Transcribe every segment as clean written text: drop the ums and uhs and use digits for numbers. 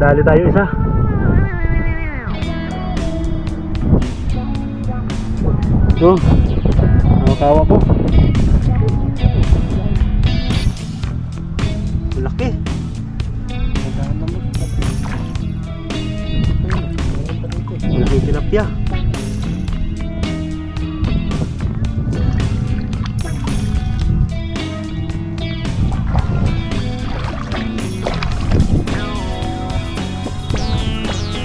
Nakadali tayo isa. Ito, nakakawa po. Malaki. Malaki tilapia.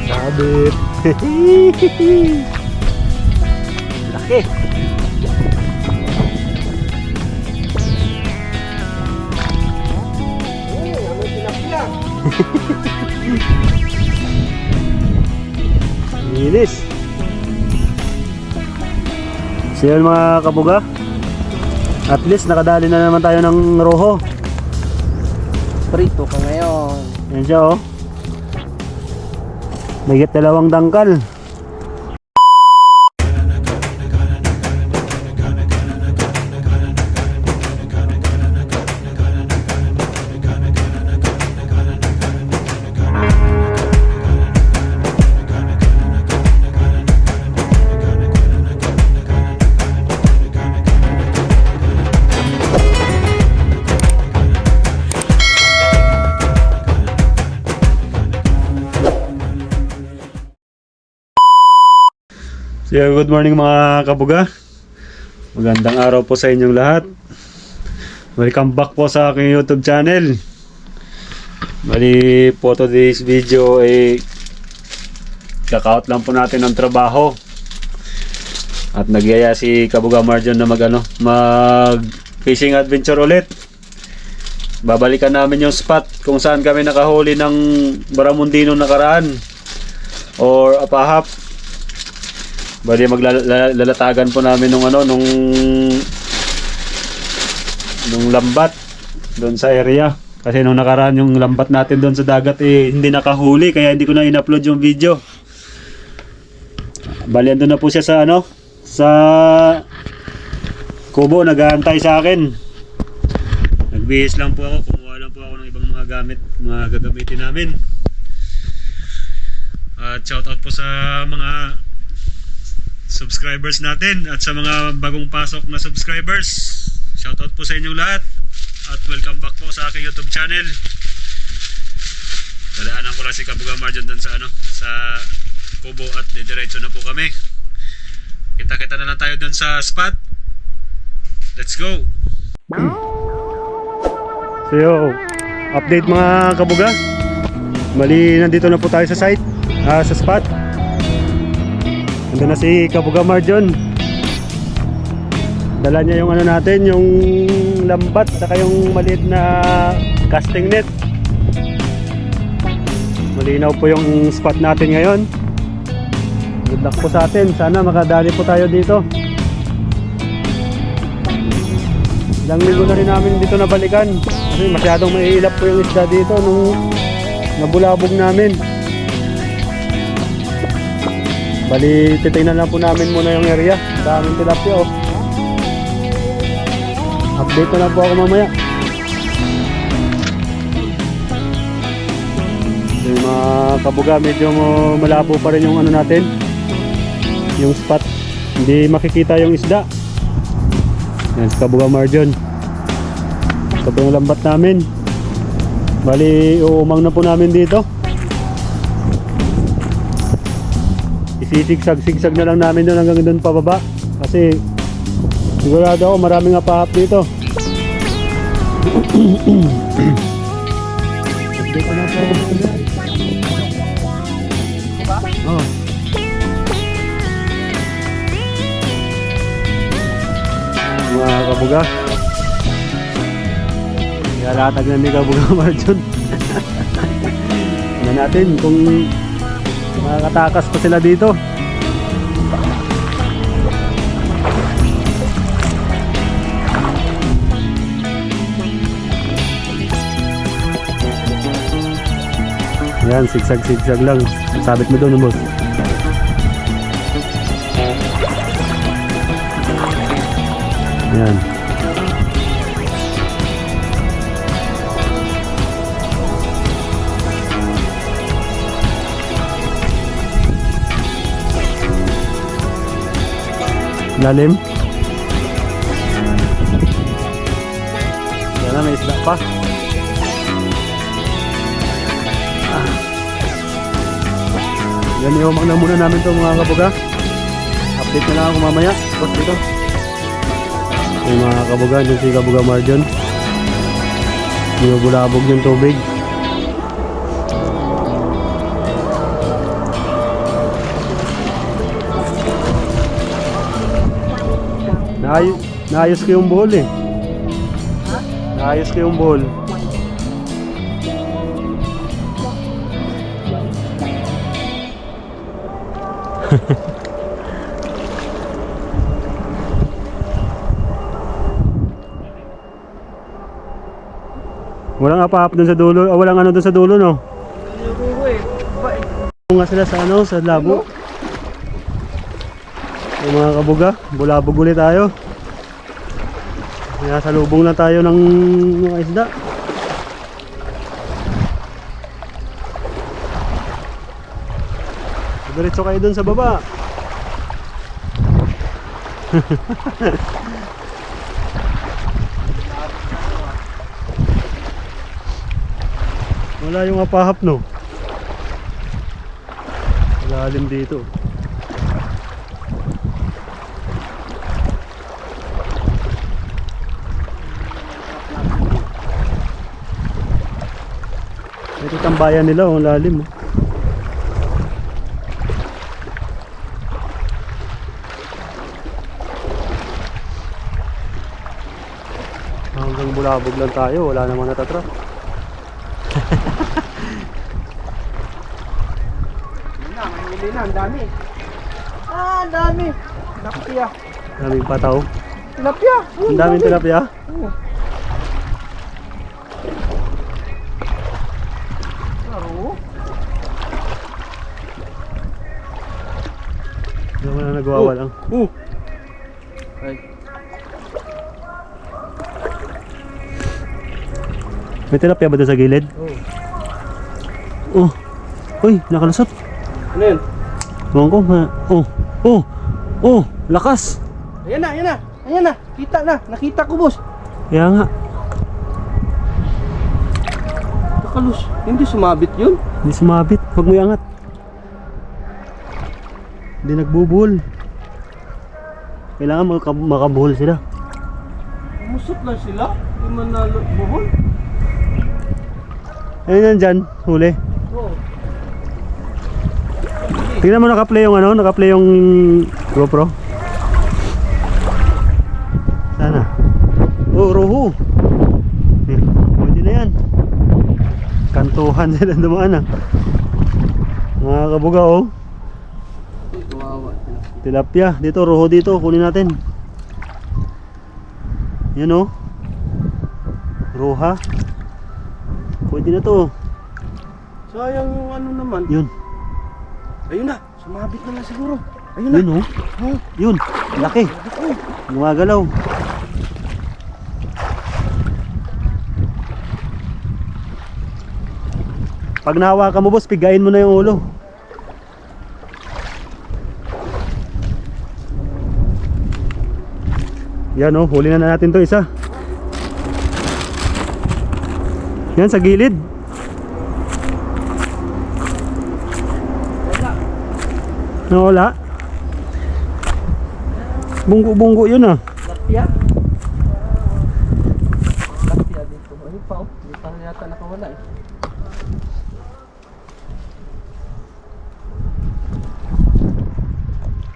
Sabit. Laki. Linis. So yun mga kabuga, at least nakadali na naman tayo ng roho. Prito ka ngayon. Yan siya oh. Mayigit 2 dangkal. So good morning mga kabuga. Magandang araw po sa inyong lahat. Welcome back po sa aking YouTube channel. Bali po today's video ay kaka-out lang po natin ng trabaho. At nagyaya si Kabuga Marjon na mag fishing adventure ulit. Babalikan namin yung spot kung saan kami nakahuli ng baramundino nakaraan or apahap. Bali maglalatagan po namin nung lambat doon sa area, kasi nung nakaraan yung lambat natin doon sa dagat hindi nakahuli, kaya hindi ko na in-upload yung video. Bali andun na po siya sa kubo, nag-aantay sa akin. Nagbihis lang po ako, kumuha lang po ako ng ibang mga gamit, mga gagamitin namin. At shoutout po sa mga subscribers natin at sa mga bagong pasok na subscribers. Shoutout po sa inyong lahat at welcome back po sa aking YouTube channel. Dadaanan ko lang si Kabuga Marjon dun sa kubo at diretso na po kami. Kita-kita na lang tayo dun sa spot. Let's go. So yo, update mga Kabuga. Mali, nandito na po tayo sa site, sa spot. Nandun na si Kabuga Marjon. Dala niya yung natin, yung lambat saka yung maliit na casting net. Malinaw po yung spot natin ngayon. Good luck po sa atin. Sana makadali po tayo dito. Ilang linggo na rin namin dito nabalikan kasi masyadong maiilap po yung isda dito nung nabulabog namin. Bali, titingnan lang po namin muna yung area. Daming tilapia oh. Update na lang po ako mamaya. So, yung mga Kabuga, medyo malabo pa rin yung natin, yung spot. Hindi makikita yung isda. Yan si Kabuga Marjon. Ito po yung lambat namin. Bali, uumang na po namin dito. Isigsag-sigsag na lang namin doon hanggang doon pababa kasi sigurado ako maraming apahap dito. Dito na po. Oh. Mga Kabuga, yalatag na ni Kabuga Marjon. Tignan natin kung makakatakas pa sila dito. Yan, sigsag-sigsag lang. Sabit mo doon, boss. Yan. Lalim. Yan na, may isda pa. Yan, iumak na muna namin ito mga kabuga. Update na lang ako mamaya. Tapos dito. Yung mga kabuga, dyan si Kabuga Marjon. Binubulabog yung tubig. Naayos ko yung bowl eh. Naayos ko yung bowl. Walang apa-apa dun sa dulo, walang ano dun sa dulo, no? Nga sila sa ano, sa labo. Yung mga kabuga, bulabog ulit tayo. Nasa lubong na tayo ng mga isda. Diretso kayo dun sa baba. Wala yung apahap, no? Lalim dito. Ito tambayan nila, ang lalim. Hanggang bulabog lang tayo, wala namang natatrap. Ang dami. Ang dami. Tilapia. Daming pataw. Tilapia. Ang daming tilapia. Laro. Hindi mo na nagwawa lang. Ay. May tilapia ba doon sa gilid? Oh. Uy, nakalusot. Ano yun? Tuwang ko, lakas. Ayan na, ayan na. Ayan na, kita na. Nakita ko, boss. Kaya nga, Nakalus. Hindi sumabit yun. hindi sumabit. Huwag mo iangat. Hindi nagbubuhol. Kailangan makabuhol sila. Musot lang sila. Hindi man nabuhol. Ayun yan dyan, huli. Oo. Tingnan mo naka-play yung ano, naka-play yung GoPro. Sana. Oh, roho. Pwede na yan. Kantuhan sila dumaan ah. Mga kabuga oh. Kawawa. Tilapia. Dito, roho dito. Kunin natin. Yan oh. Roha. Pwede na to. Sayang yung ano naman. Yun. Ayun na, sumabit na siguro. Ayun na. Yun oh. Oh. Yun. Laki. Gumagalaw. Pag nahawakan mo boss, pigain mo na yung ulo. Yan oh, huli na natin to isa. Yan sa gilid. Nawala. Bunggo-bunggo yun ah. Tilapia. Tilapia dito. Ano pa oh? Hindi pa yata nakawala eh.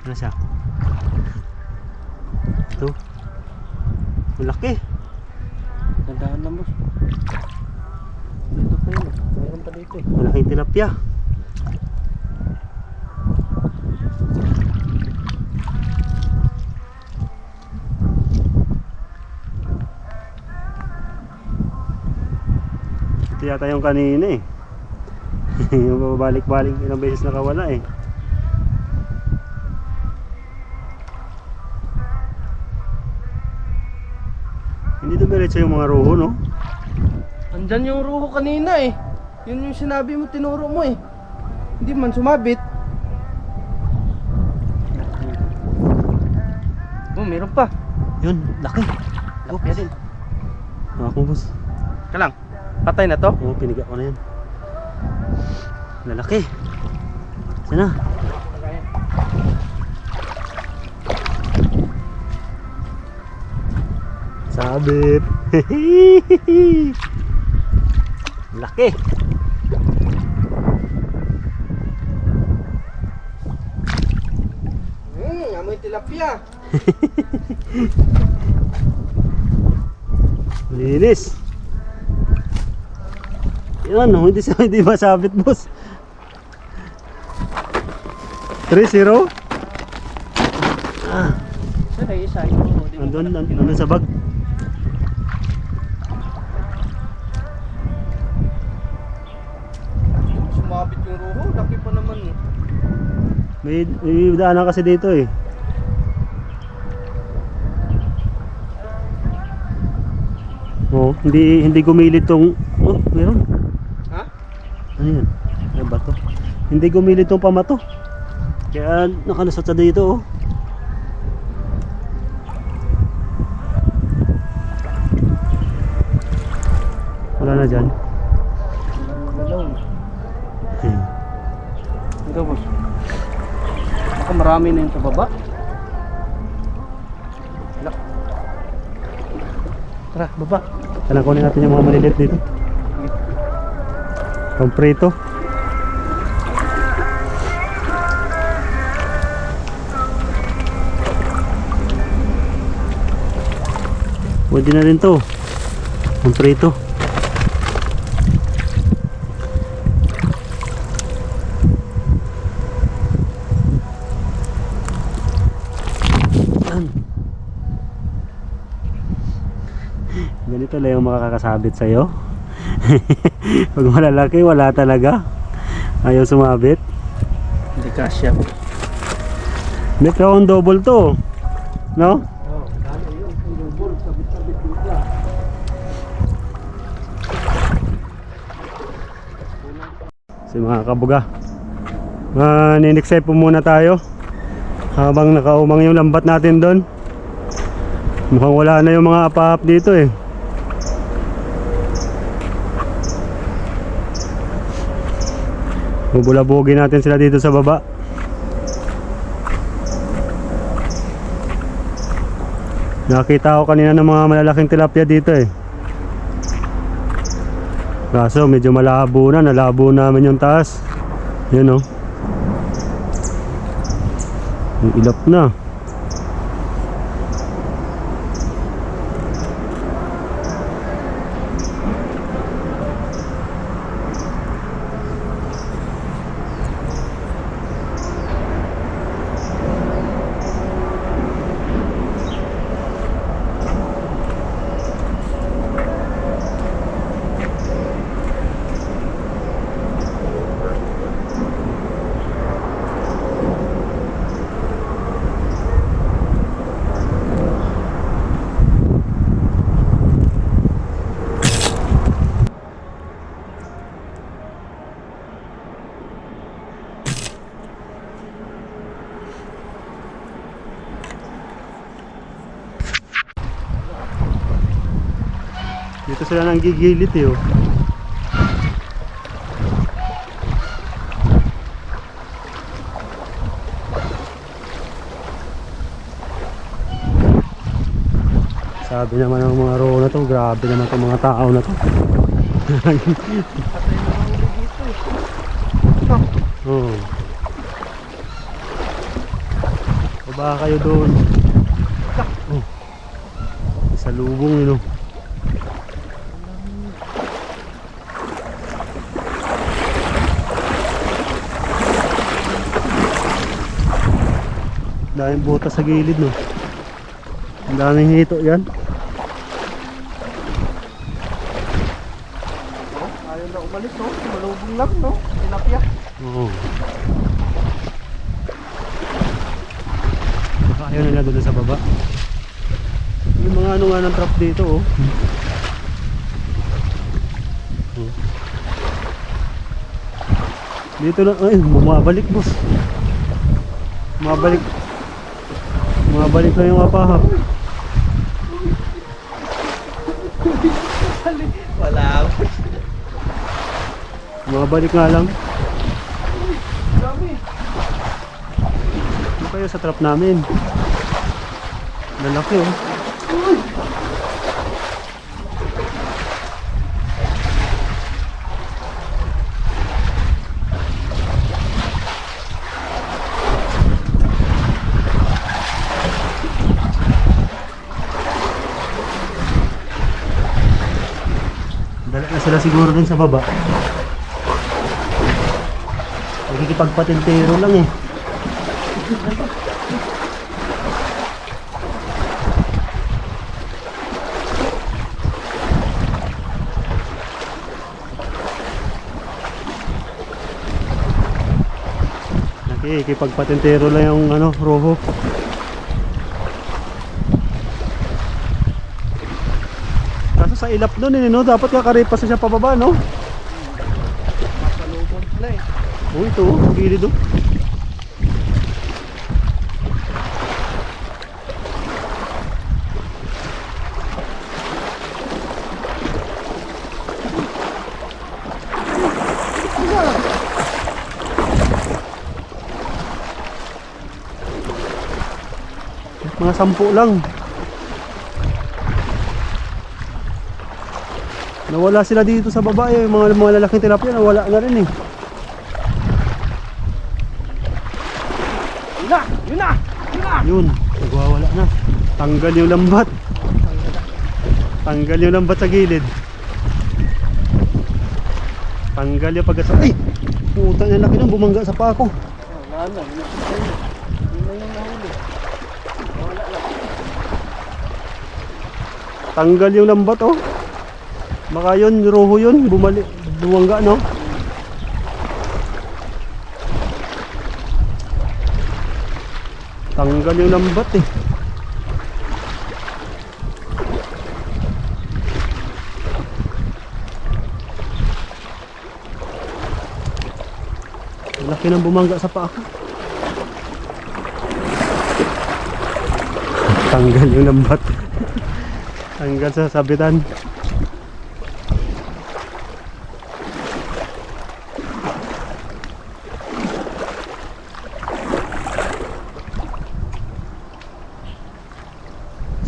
Ano siya? Ito. Malaki. Dandahan lang boss. Dito pa yun. Mayroon pa dito eh. Malaking tilapia. Ito yata yung kanina eh. Yung babalik-balik ilang beses nakawala eh. Hindi dumiretso yung mga roho no? Andyan yung ruho kanina eh. Yun yung sinabi mo, tinuro mo eh. Hindi man sumabit. Meron pa. Yun, laki. Lapya din. Ako boss. Ka lang. Patay na to. Oo, piniga ko na yan. Lalaki. Sana. Sabit. Laki. Amoy tilapia. Linis. Yan, hindi masabit boss. 3-0. Ah, Saan ay isa? nandun sa bag. Sumabit yung ruho. Laki pa naman eh. May daanan kasi dito eh. Oh, hindi gumilit tong. Oh, meron. Ha? Ano yan? Ano ba to? Hindi gumilit tong pamato. Kaya nakalusot sa dito oh. Wala na dyan. Galaw. Hmm. Ito boss. Baka marami na yung sa baba. Wala. Tara, baba. Kailangan kunin natin yung mga maliliit dito. Pamprito. Pwede na rin to. Pamprito. Ganito lang yung makakasabit sa'yo. Pag malalaki, wala talaga. Ayaw sumabit. Hindi kasya. Hindi, pero kung double to. No? Oh, dali yun. Yung ball, sabit-sabit dito. So mga kabuga, niniksay po muna tayo habang nakaumang yung lambat natin doon. Mukhang wala na yung mga apahap dito eh. Bubulabugin natin sila dito sa baba. Nakita ko kanina ng mga malalaking tilapia dito eh. Kaso medyo malabo na, nalabo namin yung taas. Yun oh. Yung ilap na. Dito sila nang gigilit eh oh. Sabi naman ng mga row na to, grabe naman itong mga tao na to. Oh. Baba kayo doon. Oh. Sa lubong yun oh. Daming butas sa gilid no. Ang daming hito yan. Oh, ayaw na umalis oh. Malubong lang no. Tilapia. Oo. Baka ayaw nila doon sa baba. Yung mga ano nga ng trap dito oh. Dito lang, ay bumabalik boss. Bumabalik Mabalik lang yung apahap. Wala. Mabalik nga lang. Dami. Ano kayo sa trap namin? Lalaki oh. Dala na sila siguro dun sa baba. Nakikipagpatintero lang eh. Nakikipagpatintero lang yung ano, roho. Kaso sa ilap nun eh, no? Dapat kakaripas na siya pababa, no? Masalubong sila eh. Oh, ito, ang gilid oh. Mga 10 lang. Nawala sila dito sa baba eh. Mga lalaking tilapia nawala na rin eh. Yun na! Yun na! Yun na! Yun, nagwawala na. Tanggal yung lambat. Tanggal yung lambat sa gilid. Tanggal yung pagkasa. Ay! Puta na laki nung bumangga sa pako. Wala na. Yun na yung nahuli. Wala lang. Tanggal yung lambat oh. Baka yun, roho yun. Bumangga no? Tanggal yung lambat eh. Laki ng bumangga sa paa ko. Tanggal yung lambat. Tanggal sa sabitan.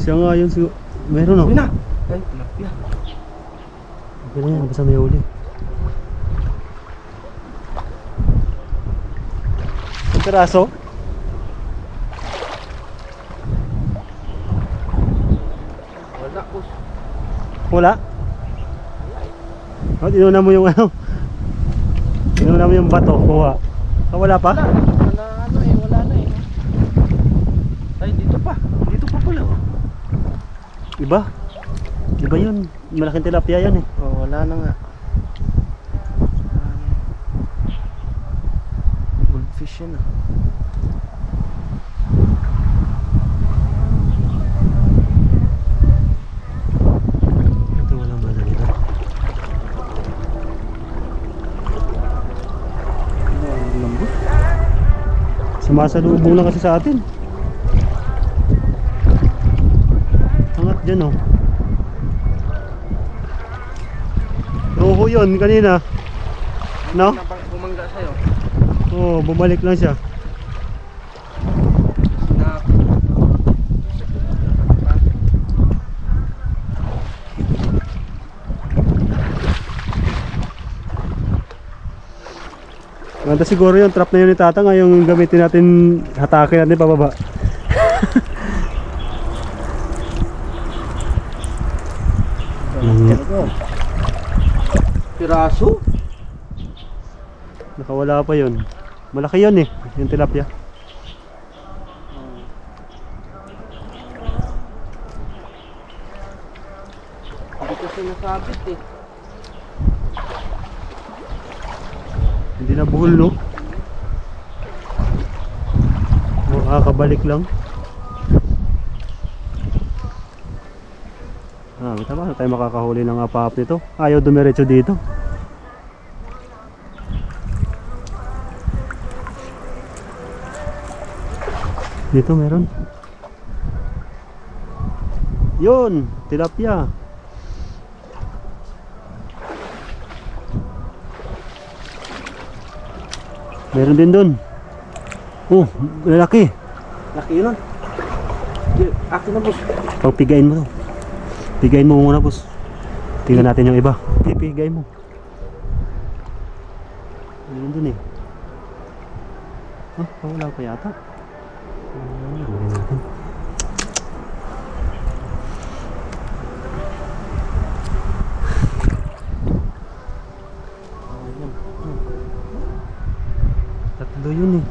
Siya nga yun siguro. Meron oh. Yun na! Ay, tilapia. Okay na yan, basta may uli. Ang piraso? Wala ko. Wala? Oh, inuna mo yung ano? Inuna mo yung bato, kuha. Ah, wala pa? Wala. Wala ano eh. Wala na eh. Ay, dito pa. Dito pa pala. Iba? Iba yun. Malaking tilapia yan eh. Oh, wala na nga. Goldfish yan ah. Ito walang bala dito. Ang lambot. Sumasalubong na kasi sa atin. Angat dyan oh. Roho yun kanina. No? Bumangga sa'yo. Oo, bumalik lang siya. Snap. Ganda siguro yung trap na yun ni Tata nga yung gamitin natin, hatakin natin pababa. Piraso? Nakawala pa yun. Malaki yun eh, yung tilapia. Hindi kasi nasabit eh. Hindi na buhol no? Makakabalik lang. Ah, tama na tayo makakahuli ng apap nito. Ayaw dumiretso dito. Dito meron. Yun, tilapia. Meron din dun. Oh, lalaki. Laki yun. Akin na boss. Pagpigain mo to. Pigain mo muna, boss. Tingnan natin yung iba. Pigain mo. Meron dun eh. Wala pa yata. Gawin natin. Tatlo yun eh.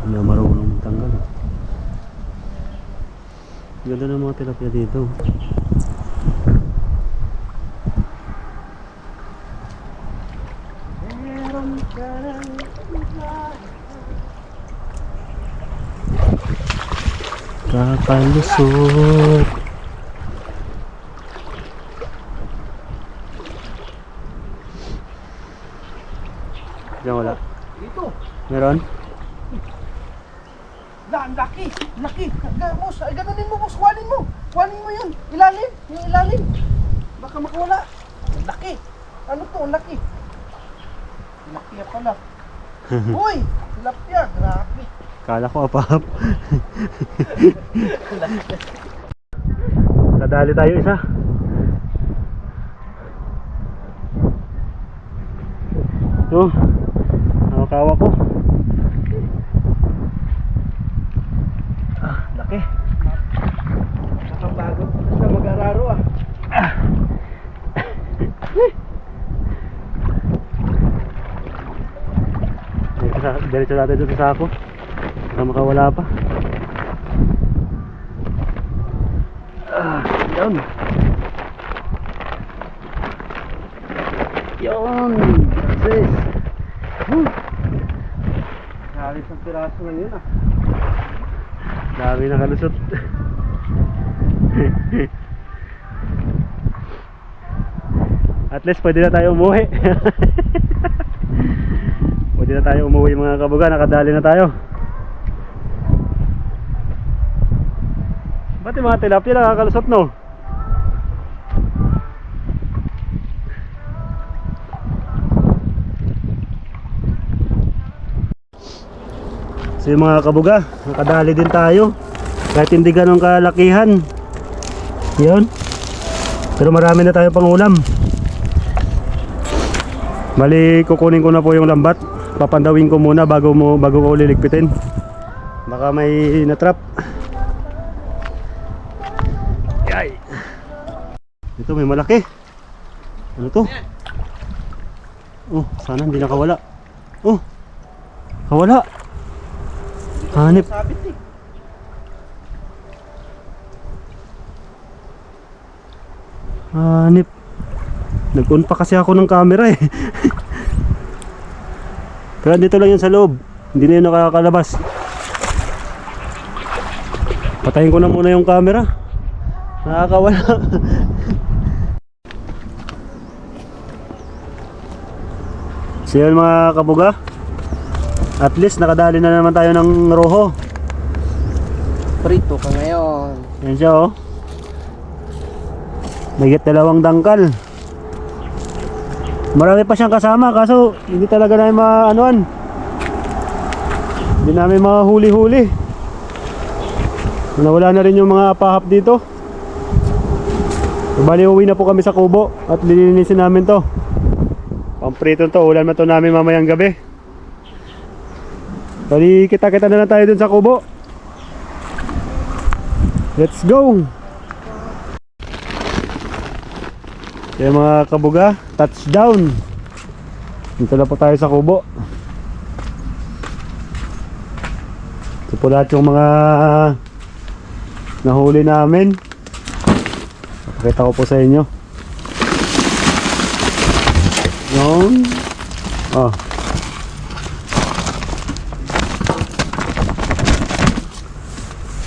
Hindi ako marunong magtanggal eh. Ganda ng mga tilapia dito. Kakalusot. Diyan wala. Dito. Meron? Laki. Laki. Boss, ay ganunin mo boss. Kuhanin mo. Kuhanin mo yun. Ilalim. Yung ilalim. Baka makawala. Laki. Ano to? Laki. Tilapia pala. Uy! Tilapia. Grabe. Kala ko apahap. Nadali tayo isa. Ito. Nakakawa ko. Laki. Nakabago. Basta mag-araro ah. Diretso natin doon sa sako. Baka makawala pa. Yun. Yun. Sis. Halos ng piraso lang yun ah. Dami na kalusot. At least pwede na tayo umuwi. Pwede na tayo umuwi mga kabuga. Nakadali na tayo. Ba't yung mga tilapia nakakalusot no? So yung mga kabuga, nakadali din tayo. Kahit hindi ganun kalakihan. Yun. Pero marami na tayo pang ulam. Bali kukunin ko na po yung lambat. Papandawin ko muna bago ko liligpitin. Baka may natrap. Yay. Ito may malaki. Ano to? Oh, sana hindi nakawala. Oh. Kawala. Hanip. Sabit eh. Hanip. Nag-on pa kasi ako ng camera eh. Pero dito lang yun sa loob. Hindi na yun nakakalabas. Patayin ko na muna yung camera. Nakakawala. So yun mga kabuga. At least nakadali na naman tayo ng roho. Prito ka ngayon. Yan siya oh. Mayigit 2 dangkal. Marami pa siyang kasama kaso hindi talaga namin maanoan. Hindi namin mahuli-huli. Nawala na rin yung mga pahap dito. Bali uwi na po kami sa kubo at lilinisin namin to. Pamprito to, ulan na to namin mamayang gabi. Bali kita-kita na lang tayo dun sa kubo. Let's go! Kaya mga kabuga, touchdown. Dito na po tayo sa kubo. Ito po lahat yung mga nahuli namin. Pakita ko po sa inyo. Yung oh.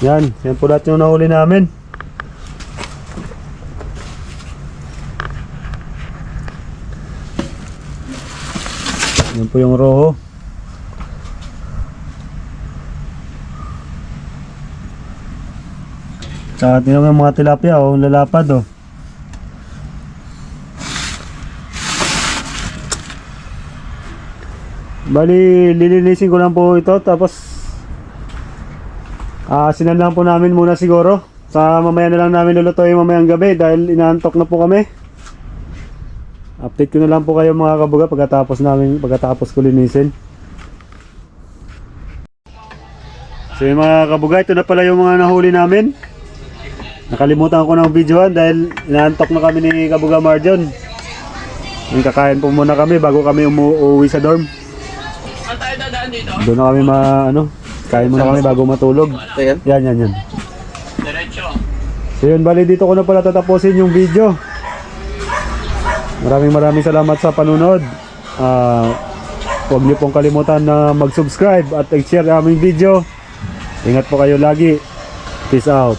Yan po lahat yung nahuli namin. Yan po yung roho. Tsaka tingnan mo yung mga tilapia, oh, lalapad, oh. Bali, lilinisin ko lang po ito, tapos sinan lang po namin muna siguro. Sa mamaya na lang namin lulutuin mamayang gabi dahil inaantok na po kami. Update ko na lang po kayo mga kabuga pagkatapos ko linisin. So yung mga kabuga, ito na pala yung mga nahuli namin. Nakalimutan ko ng videohan dahil inaantok na kami ni Kabuga Marjon. Yung kakain po muna kami bago kami umuwi sa dorm. Saan tayo dadaan dito? Doon na kami kain muna kami bago matulog. Ayan. Yan. Diretso. So yun, bali dito ko na pala tatapusin yung video. Maraming salamat sa panunod. Huwag niyo pong kalimutan na mag-subscribe at i-share aming video. Ingat po kayo lagi. Peace out.